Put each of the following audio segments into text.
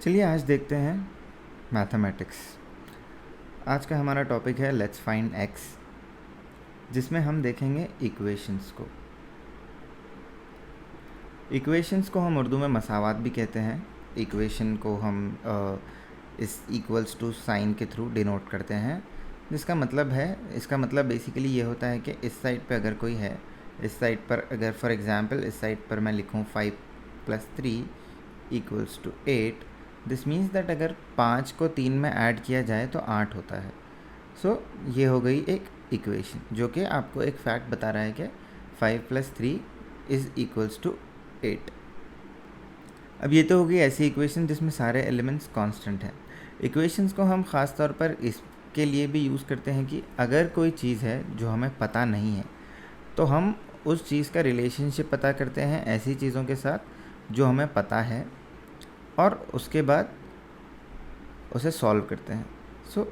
चलिए आज देखते हैं मैथमेटिक्स। आज का हमारा टॉपिक है लेट्स फाइंड एक्स, जिसमें हम देखेंगे इक्वेशंस को। इक्वेशंस को हम उर्दू में मसावात भी कहते हैं। इक्वेशन को हम इस इक्वल्स टू साइन के थ्रू डिनोट करते हैं, इसका मतलब बेसिकली ये होता है कि इस साइड पे अगर कोई है, इस साइड पर अगर फॉर एग्जांपल इस साइड पर मैं लिखूँ 5 + 3 = 8, दिस मीन्स दैट अगर 5 को 3 में ऐड किया जाए तो 8 होता है। सो ये हो गई एक इक्वेशन जो कि आपको एक फैक्ट बता रहा है कि 5 + 3 = 8। अब ये तो हो गई ऐसी इक्वेशन जिसमें सारे एलिमेंट्स कांस्टेंट हैं। इक्वेशंस को हम ख़ास तौर पर इसके लिए भी यूज़ करते हैं कि अगर कोई चीज़ है जो हमें पता नहीं है तो हम उस चीज़ का रिलेशनशिप पता करते हैं ऐसी चीज़ों के साथ जो हमें पता है और उसके बाद उसे सॉल्व करते हैं। सो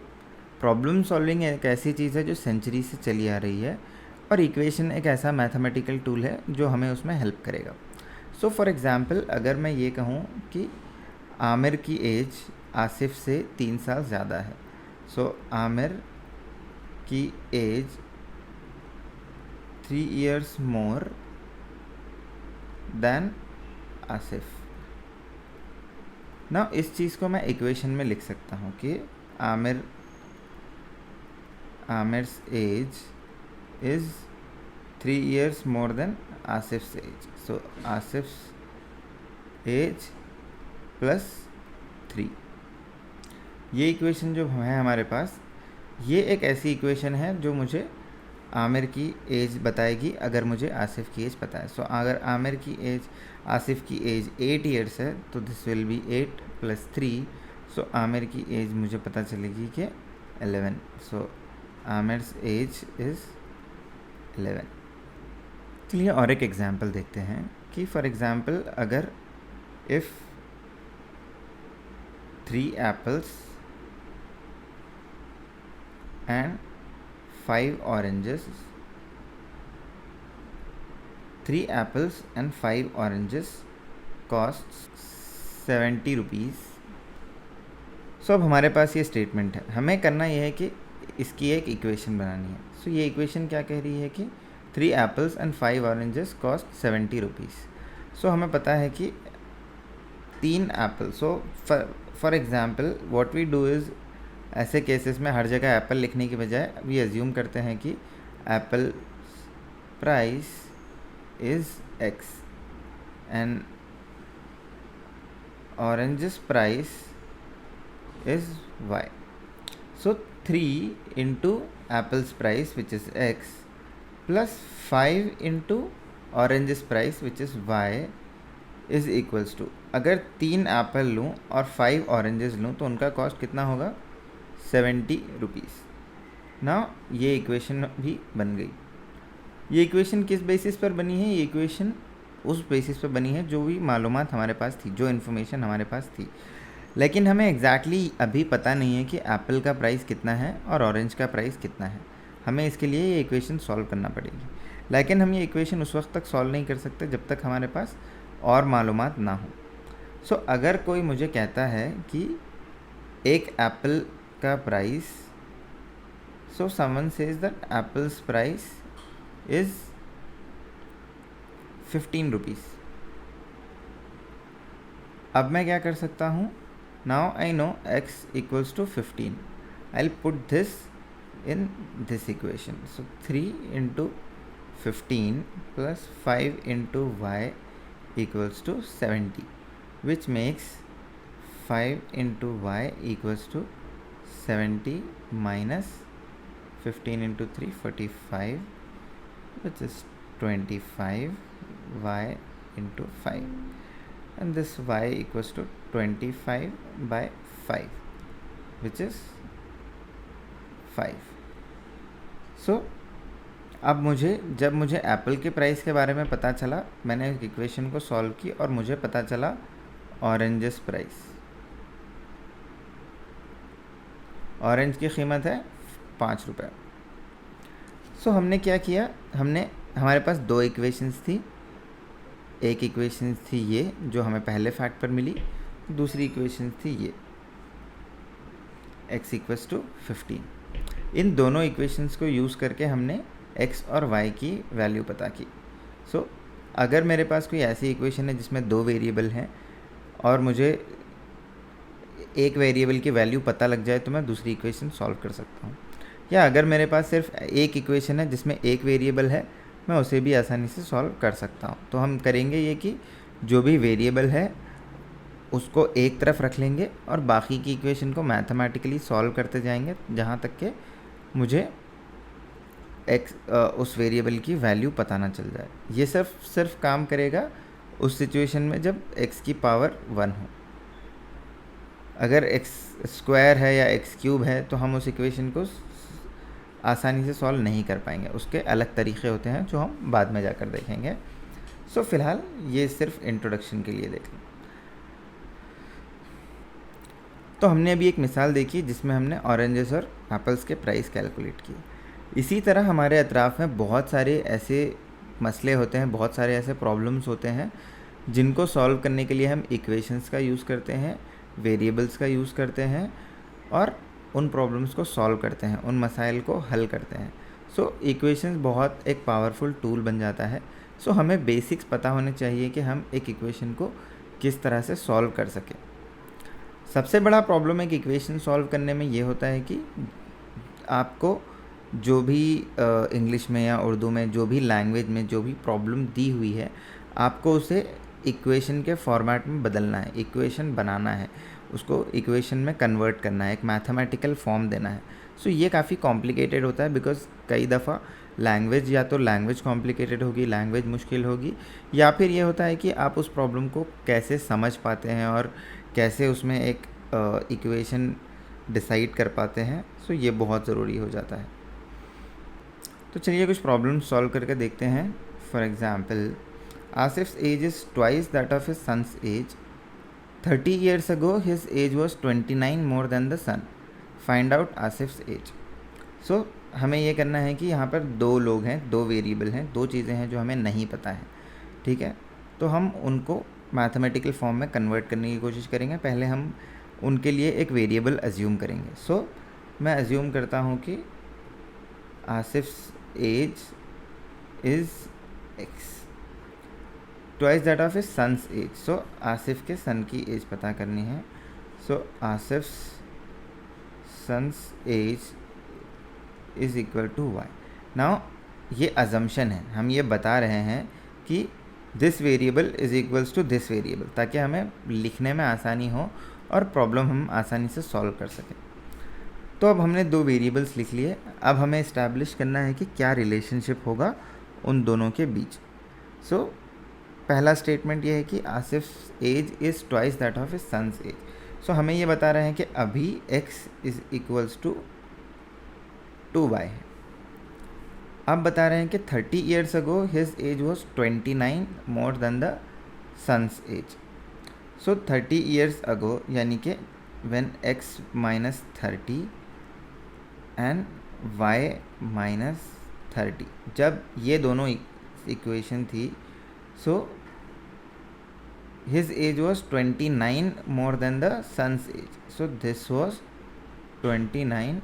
प्रॉब्लम सॉल्विंग एक ऐसी चीज़ है जो सेंचुरी से चली आ रही है और इक्वेशन एक ऐसा मैथमेटिकल टूल है जो हमें उसमें हेल्प करेगा। सो फॉर एग्ज़ाम्पल अगर मैं ये कहूँ कि आमिर की एज आसिफ से 3 साल ज़्यादा है। सो आमिर की age 3 years more than Asif. ना इस चीज़ को मैं इक्वेशन में लिख सकता हूँ कि Amir's age is 3 years more than Asif's age. So Asif's age +3। ये इक्वेशन जो है हमारे पास, ये एक ऐसी इक्वेशन है जो मुझे आमिर की एज बताएगी अगर मुझे आसिफ की एज पता है। सो अगर आमिर की एज आसिफ की एज 8 years है तो दिस विल बी 8 + 3। सो आमिर की एज मुझे पता चलेगी कि 11। सो आमिर्स एज इज़ 11। चलिए और एक एग्जांपल देखते हैं कि फॉर एग्जांपल अगर if 3 apples and 5 oranges, 3 apples and 5 oranges costs 70 rupees। सो अब हमारे पास ये स्टेटमेंट है, हमें करना ये है कि इसकी एक इक्वेशन बनानी है। सो ये इक्वेशन क्या कह रही है कि 3 apples and 5 oranges cost 70 rupees। सो हमें पता है कि 3 apple. So for example what we do is, ऐसे केसेस में हर जगह एप्पल लिखने की बजाय वी अज्यूम करते हैं कि apple price is x and oranges price is y. So 3 into apples price which is x plus 5 into oranges price which is y is equals to, अगर 3 एप्पल लूँ और 5 ऑरेंजेस लूँ तो उनका कॉस्ट कितना होगा, 70 रुपीज़। ना ये इक्वेशन भी बन गई। ये इक्वेशन किस बेसिस पर बनी है? ये इक्वेशन उस बेसिस पर बनी है जो भी मालूमात हमारे पास थी, जो इन्फॉर्मेशन हमारे पास थी, लेकिन हमें एग्जैक्टली अभी पता नहीं है कि एप्पल का प्राइस कितना है और ऑरेंज का प्राइस कितना है। हमें इसके लिए ये इक्वेशन सॉल्व करना पड़ेगी, लेकिन हम ये इक्वेशन उस वक्त तक सॉल्व नहीं कर सकते जब तक हमारे पास और मालूमात ना हो। सो अगर कोई मुझे कहता है कि एक एप्पल का price, so someone says that apples price is 15 rupees. अब मैं क्या कर सकता हूँ? Now I know x = 15। I will put this in this equation. So 3 into 15 plus 5 into y equals to 70, which makes 5 into y equals to 70 minus 15 into 3 45, which is 25 y into 5, and this y equals to 25 by 5, which is 5। सो अब जब मुझे Apple के price के बारे में पता चला, मैंने एक इक्वेशन को सॉल्व की और मुझे पता चला ऑरेंजेस प्राइस। ऑरेंज की कीमत है 5 रुपये। सो हमने क्या किया, हमारे पास 2 इक्वेशंस थी। एक इक्वेशन थी ये जो हमें पहले फैक्ट पर मिली, दूसरी इक्वेशन थी ये x इक्वल्स टू 15। इन दोनों इक्वेशंस को यूज़ करके हमने x और y की वैल्यू पता की। सो अगर मेरे पास कोई ऐसी इक्वेशन है जिसमें दो वेरिएबल हैं और मुझे एक वेरिएबल की वैल्यू पता लग जाए तो मैं दूसरी इक्वेशन सॉल्व कर सकता हूँ, या अगर मेरे पास सिर्फ एक इक्वेशन है जिसमें एक वेरिएबल है मैं उसे भी आसानी से सॉल्व कर सकता हूँ। तो हम करेंगे ये कि जो भी वेरिएबल है उसको एक तरफ रख लेंगे और बाकी की इक्वेशन को मैथमेटिकली सॉल्व करते जाएंगे जहाँ तक कि मुझे उस वेरिएबल की वैल्यू पता ना चल जाए। ये सिर्फ काम करेगा उस सिचुएशन में जब x की पावर 1 हो। अगर x स्क्वायर है या x क्यूब है तो हम उस इक्वेशन को आसानी से सॉल्व नहीं कर पाएंगे, उसके अलग तरीके होते हैं जो हम बाद में जाकर देखेंगे। सो फिलहाल ये सिर्फ इंट्रोडक्शन के लिए देख लें। तो हमने अभी एक मिसाल देखी जिसमें हमने ऑरेंजेस और एप्पल्स के प्राइस कैलकुलेट किए। इसी तरह हमारे अतराफ़ में बहुत सारे ऐसे मसले होते हैं, बहुत सारे ऐसे प्रॉब्लम्स होते हैं जिनको सॉल्व करने के लिए हम इक्वेशंस का यूज़ करते हैं, वेरिएबल्स का यूज़ करते हैं और उन प्रॉब्लम्स को सॉल्व करते हैं, उन मसाइल को हल करते हैं। सो इक्वेशंस बहुत एक पावरफुल टूल बन जाता है। सो हमें बेसिक्स पता होने चाहिए कि हम एक इक्वेशन को किस तरह से सॉल्व कर सकें। सबसे बड़ा प्रॉब्लम एक इक्वेशन सॉल्व करने में ये होता है कि आपको जो भी इंग्लिश में या उर्दू में जो भी लैंग्वेज में जो भी प्रॉब्लम दी हुई है आपको उसे इक्वेशन के फॉर्मेट में बदलना है, इक्वेशन बनाना है, उसको इक्वेशन में कन्वर्ट करना है, एक मैथमेटिकल फॉर्म देना है। सो ये काफ़ी कॉम्प्लिकेटेड होता है बिकॉज कई दफ़ा लैंग्वेज या तो लैंग्वेज कॉम्प्लिकेटेड होगी, लैंग्वेज मुश्किल होगी, या फिर ये होता है कि आप उस प्रॉब्लम को कैसे समझ पाते हैं और कैसे उसमें एक इक्वेशन डिसाइड कर पाते हैं। सो ये बहुत ज़रूरी हो जाता है। तो चलिए कुछ प्रॉब्लम सॉल्व करके देखते हैं। For example, Asif's age is twice that of his son's age. 30 years ago his age was 29 more than the sun. Find out Asif's age. So हमें ये करना है कि यहाँ पर दो लोग हैं, दो वेरिएबल हैं, दो चीज़ें हैं जो हमें नहीं पता है, ठीक है। तो हम उनको मैथमेटिकल फॉर्म में कन्वर्ट करने की कोशिश करेंगे। पहले हम उनके लिए एक वेरिएबल अज्यूम करेंगे। सो मैं अज्यूम करता हूँ कि Asif's age is x, twice that of his son's age. So Asif के सन की एज पता करनी है। So Asif's son's age is equal to y। Now ये अजम्पशन है, हम ये बता रहे हैं कि this variable is equals to this variable, ताकि हमें लिखने में आसानी हो और प्रॉब्लम हम आसानी से सॉल्व कर सकें। तो अब हमने दो वेरिएबल्स लिख लिए। अब हमें इस्टेब्लिश करना है कि क्या रिलेशनशिप होगा उन दोनों के बीच। सो पहला स्टेटमेंट ये है कि Asif age is twice that of his son's age. So हमें ये बता रहे हैं कि अभी x is equals to 2y है। अब बता रहे हैं कि 30 years ago his age was 29 more than the sun's age. So 30 years ago यानी कि when x minus 30 and y minus 30, जब ये दोनों इक्वेशन थी, so his age was 29 more than the sun's age. So this was 29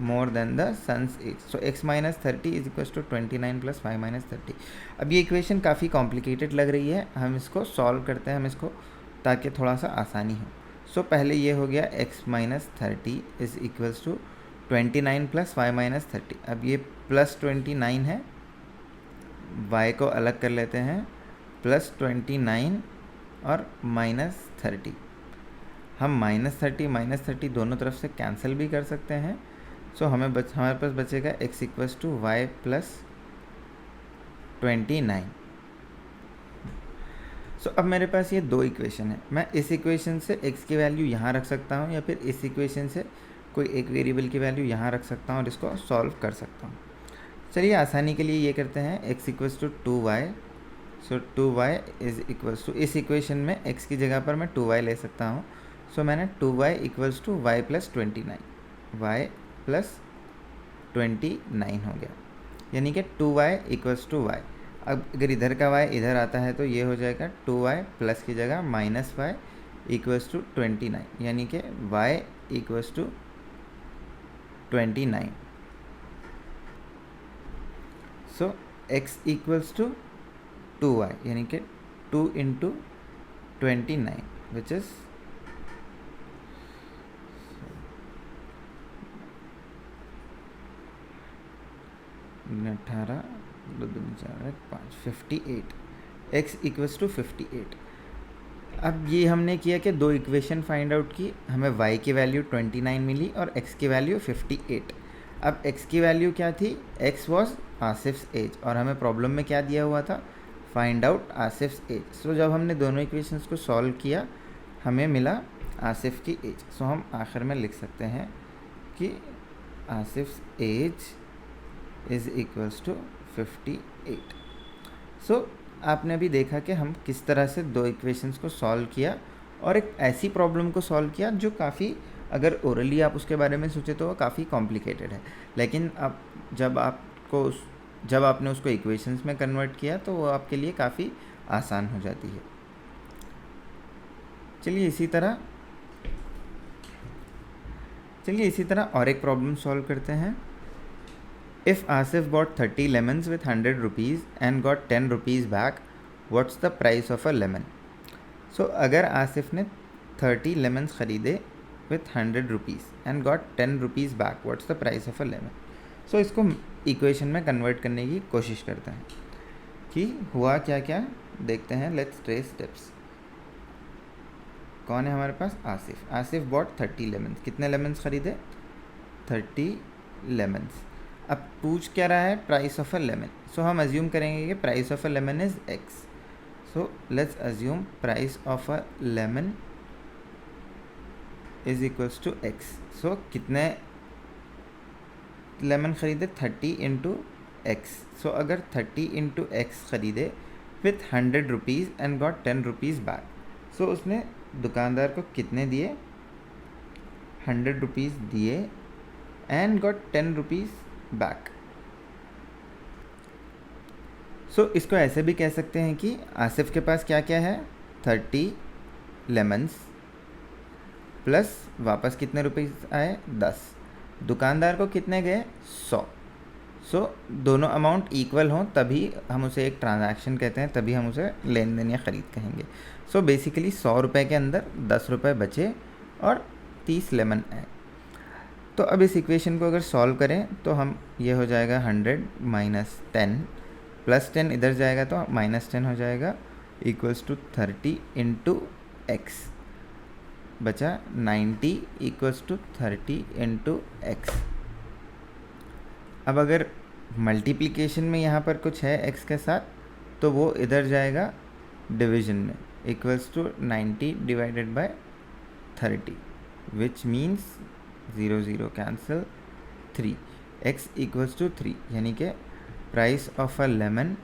more than the sun's age. So x minus 30 is equals to 29 plus y minus 30. अब ये equation काफ़ी complicated लग रही है, हम इसको सॉल्व करते हैं, हम इसको ताकि थोड़ा सा आसानी हो। सो पहले ये हो गया x minus 30 is equals to 29 plus y minus 30। अब ये प्लस 29 है, y को अलग कर लेते हैं, प्लस 29 और माइनस 30। हम माइनस 30 दोनों तरफ से कैंसिल भी कर सकते हैं। सो हमारे पास बचेगा x equals to y plus 29। So अब मेरे पास ये दो इक्वेशन है। मैं इस इक्वेशन से x की वैल्यू यहाँ रख सकता हूँ या फिर इस इक्वेशन से कोई एक वेरिएबल की वैल्यू यहाँ रख सकता हूँ और इसको सॉल्व कर सकता हूँ। चलिए आसानी के लिए ये करते हैं, x equals to 2y। So 2y is equals to, इस इक्वेशन में x की जगह पर मैं 2y ले सकता हूँ। सो मैंने 2y equals to y plus 29, y plus 29 हो गया, यानी कि 2y इक्वल्स टू y। अब अगर इधर का y इधर आता है तो ये हो जाएगा 2y प्लस की जगह माइनस y इक्वल्स टू 29, यानी कि y equals to 29. So x equals to 2y, यानी कि 2 into 29 which is 18, 58. x equals to 58. अब ये हमने किया कि दो इक्वेशन फाइंड आउट की, हमें y की वैल्यू 29 मिली और x की वैल्यू 58. अब x की वैल्यू क्या थी? x वॉज आसिफ्स एज, और हमें प्रॉब्लम में क्या दिया हुआ था? Find out Asif's age. So जब हमने दोनों इक्वेशंस को सॉल्व किया हमें मिला आसिफ की एज. सो हम आखिर में लिख सकते हैं कि Asif's age is equals to 58. सो आपने अभी देखा कि हम किस तरह से दो इक्वेशंस को सॉल्व किया और एक ऐसी प्रॉब्लम को सॉल्व किया जो काफ़ी, अगर ओरली आप उसके बारे में सोचे तो वो काफ़ी कॉम्प्लिकेटेड है, लेकिन अब जब आपने उसको इक्वेशंस में कन्वर्ट किया तो वो आपके लिए काफ़ी आसान हो जाती है. चलिए इसी तरह और एक प्रॉब्लम सॉल्व करते हैं. If Asif bought 30 lemons with 100 rupees and got 10 rupees back, what's the price of a lemon? So अगर आसिफ ने 30 lemons ख़रीदे with 100 rupees and got 10 rupees back, what's the price of a lemon? So इसको equation में convert करने की कोशिश करते हैं कि हुआ क्या क्या देखते हैं. Let's trace steps. कौन है हमारे पास? Asif bought 30 lemons. कितने lemons ख़रीदे? 30 lemons. अब पूछ क्या रहा है? Price of a lemon. So हम अज्यूम करेंगे कि price of a lemon is x. So let's assume price of a lemon is equals to x. So कितने लेमन ख़रीदे? 30 इंटू एक्स. सो अगर 30 इंटू एक्स ख़रीदे with 100 rupees and got 10 rupees back, so उसने दुकानदार को कितने दिए? 100 rupees दिए and got 10 rupees back. So इसको ऐसे भी कह सकते हैं कि आसिफ के पास क्या क्या है? 30 लेमन्स प्लस वापस कितने रुपीस आए? 10. दुकानदार को कितने गए? 100. सो दोनों अमाउंट इक्वल हों तभी हम उसे एक ट्रांजैक्शन कहते हैं, तभी हम उसे लेन देन या ख़रीद कहेंगे. सो बेसिकली 100 रुपये के अंदर 10 रुपये बचे और 30 लेमन आए. तो अब इस इक्वेशन को अगर सॉल्व करें तो हम ये हो जाएगा 100 माइनस 10 प्लस 10 इधर जाएगा तो माइनस 10 हो जाएगा इक्वल्स टू 30 इंटू एक्स. बचा 90 इक्वल्स टू 30 इंटू एक्स. अब अगर मल्टीप्लिकेशन में यहाँ पर कुछ है एक्स के साथ तो वो इधर जाएगा डिवीजन में, equals to 90 divided by 30 which means 0 0 cancel 3. x equals to 3, यानी कि price of a lemon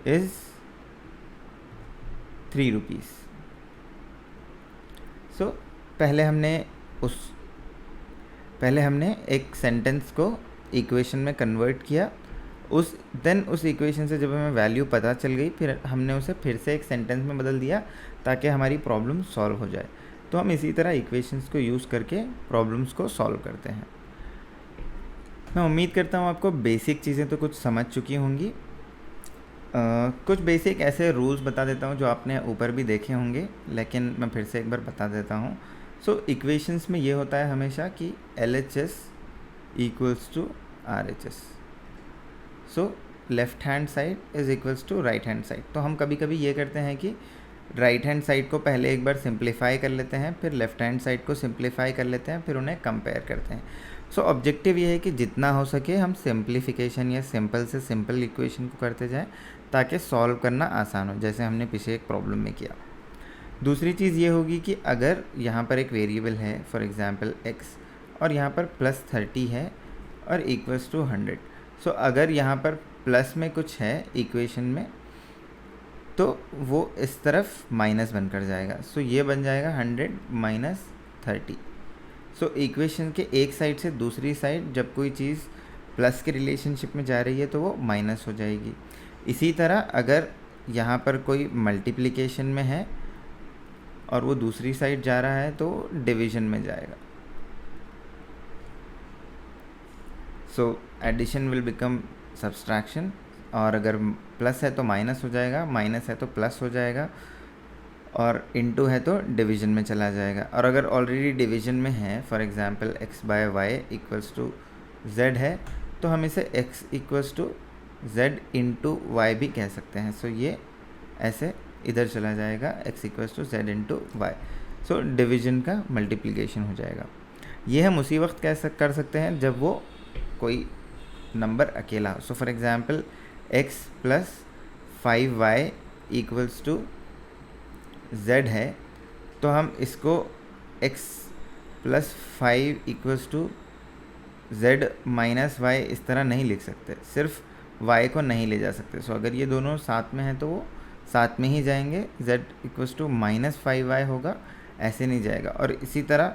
is 3 rupees. So पहले हमने एक सेंटेंस को इक्वेशन में कन्वर्ट किया. उस इक्वेशन से जब हमें वैल्यू पता चल गई फिर हमने उसे फिर से एक सेंटेंस में बदल दिया ताकि हमारी प्रॉब्लम सॉल्व हो जाए. तो हम इसी तरह इक्वेशंस को यूज़ करके प्रॉब्लम्स को सॉल्व करते हैं. मैं उम्मीद करता हूँ आपको बेसिक चीज़ें तो कुछ समझ चुकी होंगी. कुछ बेसिक ऐसे रूल्स बता देता हूँ जो आपने ऊपर भी देखे होंगे, लेकिन मैं फिर से एक बार बता देता हूँ. सो इक्वेशंस में ये होता है हमेशा कि LHS equals to RHS. So left hand side is equals to right hand side. तो हम कभी कभी ये करते हैं कि राइट हैंड साइड को पहले एक बार सिंप्लीफाई कर लेते हैं, फिर लेफ़्ट हैंड साइड को सिंप्लीफाई कर लेते हैं, फिर उन्हें कंपेयर करते हैं. सो ऑब्जेक्टिव ये है कि जितना हो सके हम सिंप्लीफिकेशन या सिंपल से सिंपल इक्वेशन को करते जाएं ताकि सॉल्व करना आसान हो, जैसे हमने पीछे एक प्रॉब्लम में किया. दूसरी चीज़ ये होगी कि अगर यहाँ पर एक वेरिएबल है फॉर एग्ज़ाम्पल x और यहाँ पर प्लस 30 है और इक्वल्स टू 100. सो अगर यहाँ पर प्लस में कुछ है इक्वेशन में तो वो इस तरफ माइनस बनकर जाएगा. सो ये बन जाएगा 100 माइनस 30. सो इक्वेशन के एक साइड से दूसरी साइड जब कोई चीज़ प्लस के रिलेशनशिप में जा रही है तो वो माइनस हो जाएगी. इसी तरह अगर यहाँ पर कोई मल्टीप्लिकेशन में है और वो दूसरी साइड जा रहा है तो डिवीजन में जाएगा। So addition will become subtraction, और अगर प्लस है तो माइनस हो जाएगा, माइनस है तो प्लस हो जाएगा, और इनटू है तो डिवीजन में चला जाएगा। और अगर ऑलरेडी डिवीजन में है, for example x by y equals to z है, तो हम इसे x equals to z into y भी कह सकते हैं। सो ये ऐसे इधर चला जाएगा, x equals to z into y. So division का मल्टीप्लिकेशन हो जाएगा। ये हम उसी वक्त कर सकते हैं जब वो कोई नंबर अकेला हो। So for example x plus 5y equals to z है, तो हम इसको x plus 5 equals to z minus y इस तरह नहीं लिख सकते, सिर्फ y को नहीं ले जा सकते। सो अगर ये दोनों साथ में हैं तो वो साथ में ही जाएंगे, z equals to minus 5y होगा, ऐसे नहीं जाएगा। और इसी तरह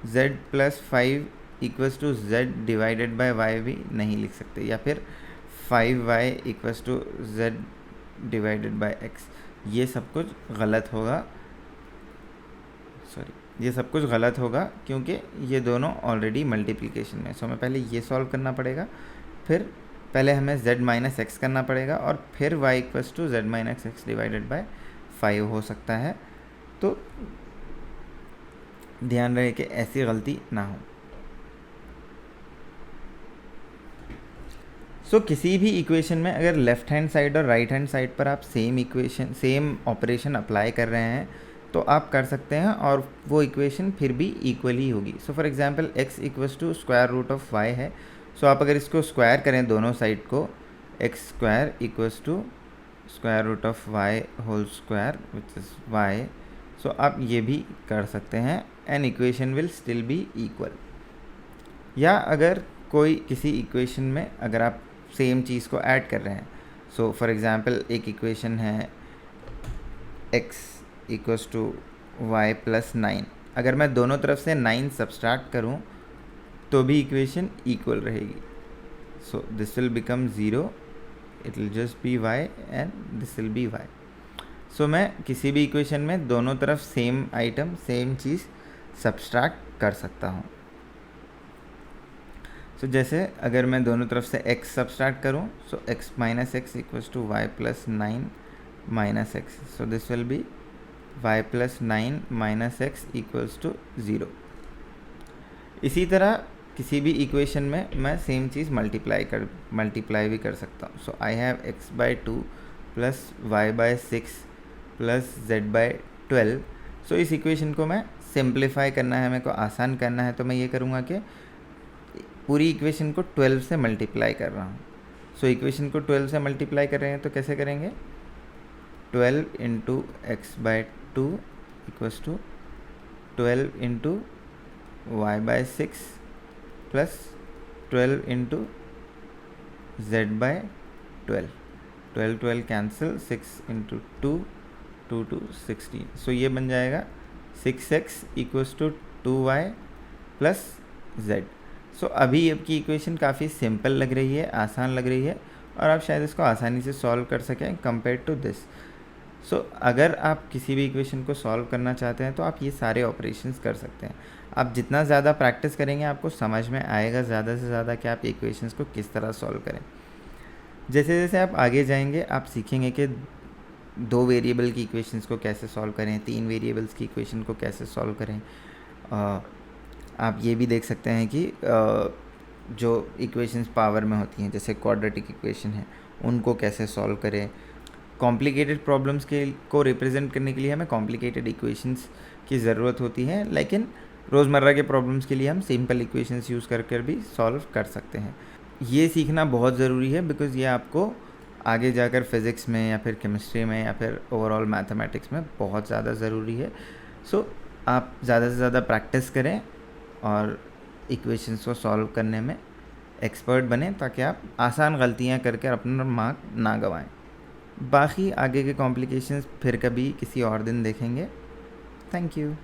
z plus 5 equals to z divided by y भी नहीं लिख सकते, या फिर 5y equals to z divided by x। ये सब कुछ गलत होगा, ये सब कुछ गलत होगा क्योंकि ये दोनों ऑलरेडी मल्टीप्लिकेशन में। सो हमें पहले ये सॉल्व करना पड़ेगा, फिर पहले हमें z माइनस एक्स करना पड़ेगा, और फिर y equals to z minus x divided by 5 हो सकता है। तो ध्यान रहे कि ऐसी गलती ना हो। सो किसी भी इक्वेशन में अगर लेफ़्ट हैंड साइड और राइट हैंड साइड पर आप सेम ऑपरेशन अप्लाई कर रहे हैं तो आप कर सकते हैं, और वो इक्वेशन फिर भी इक्वल ही होगी। So for example x equals to square root of y है। सो आप अगर इसको स्क्वायर करें दोनों साइड को, x square equals to square root of y whole square which is y। So आप ये भी कर सकते हैं, and equation will still be equal. या अगर कोई किसी इक्वेशन में अगर आप सेम चीज़ को ऐड कर रहे हैं, सो फॉर एग्जांपल एक इक्वेशन है x equals to y plus 9, अगर मैं दोनों तरफ से 9 सब्सट्रैक्ट करूं तो भी इक्वेशन इक्वल रहेगी। सो this will become 0, it will just be y and this will be y। सो मैं किसी भी इक्वेशन में दोनों तरफ सेम आइटम सेम चीज़ सब्सट्रैक्ट कर सकता हूं। सो जैसे अगर मैं दोनों तरफ से x सब्सट्रैक्ट करूं, so x minus x equals to y plus 9 minus x. So this will be y plus 9 minus x equals to 0। इसी तरह किसी भी इक्वेशन में मैं सेम चीज़ मल्टीप्लाई भी कर सकता हूँ। So I have x by 2 plus y by 6 plus z by 12। So इस इक्वेशन को मैं सिंप्लीफाई करना है, मेरे को आसान करना है, तो मैं ये करूँगा कि पूरी इक्वेशन को 12 से मल्टीप्लाई कर रहा हूँ। सो इक्वेशन को 12 से मल्टीप्लाई कर रहे हैं तो कैसे करेंगे, 12 into X by 2 equals to 12 into Y by 6 plus 12 into Z by 12। 12 cancel, 6 into 2 2 2 16। So ये बन जाएगा 6x equals to 2y plus Z. So अभी आपकी इक्वेशन काफ़ी सिंपल लग रही है, आसान लग रही है, और आप शायद इसको आसानी से सॉल्व कर सकें कंपेयर टू दिस। सो अगर आप किसी भी इक्वेशन को सॉल्व करना चाहते हैं तो आप ये सारे ऑपरेशंस कर सकते हैं। आप जितना ज़्यादा प्रैक्टिस करेंगे आपको समझ में आएगा ज़्यादा से ज़्यादा कि आप इक्वेशंस को किस तरह सॉल्व करें। जैसे जैसे आप आगे जाएंगे आप सीखेंगे कि 2 वेरिएबल की इक्वेशंस को कैसे सॉल्व करें, 3 वेरिएबल्स की इक्वेशन को कैसे सॉल्व करें। आप ये भी देख सकते हैं कि जो इक्वेशंस पावर में होती हैं जैसे क्वाड्रेटिक इक्वेशन है उनको कैसे सॉल्व करें। कॉम्प्लिकेटेड प्रॉब्लम्स को रिप्रेजेंट करने के लिए हमें कॉम्प्लिकेटेड इक्वेशंस की ज़रूरत होती है, लेकिन रोज़मर्रा के प्रॉब्लम्स के लिए हम सिंपल इक्वेशंस यूज़ कर भी सॉल्व कर सकते हैं। ये सीखना बहुत ज़रूरी है बिकॉज़ ये आपको आगे जाकर फिज़िक्स में या फिर केमिस्ट्री में या फिर ओवरऑल मैथमेटिक्स में बहुत ज़्यादा ज़रूरी है। सो आप ज़्यादा से ज़्यादा प्रैक्टिस करें और इक्वेशंस को सॉल्व करने में एक्सपर्ट बने ताकि आप आसान गलतियां करके अपना मार्क ना गंवाएं। बाकी आगे के कॉम्प्लिकेशंस फिर कभी किसी और दिन देखेंगे। Thank you.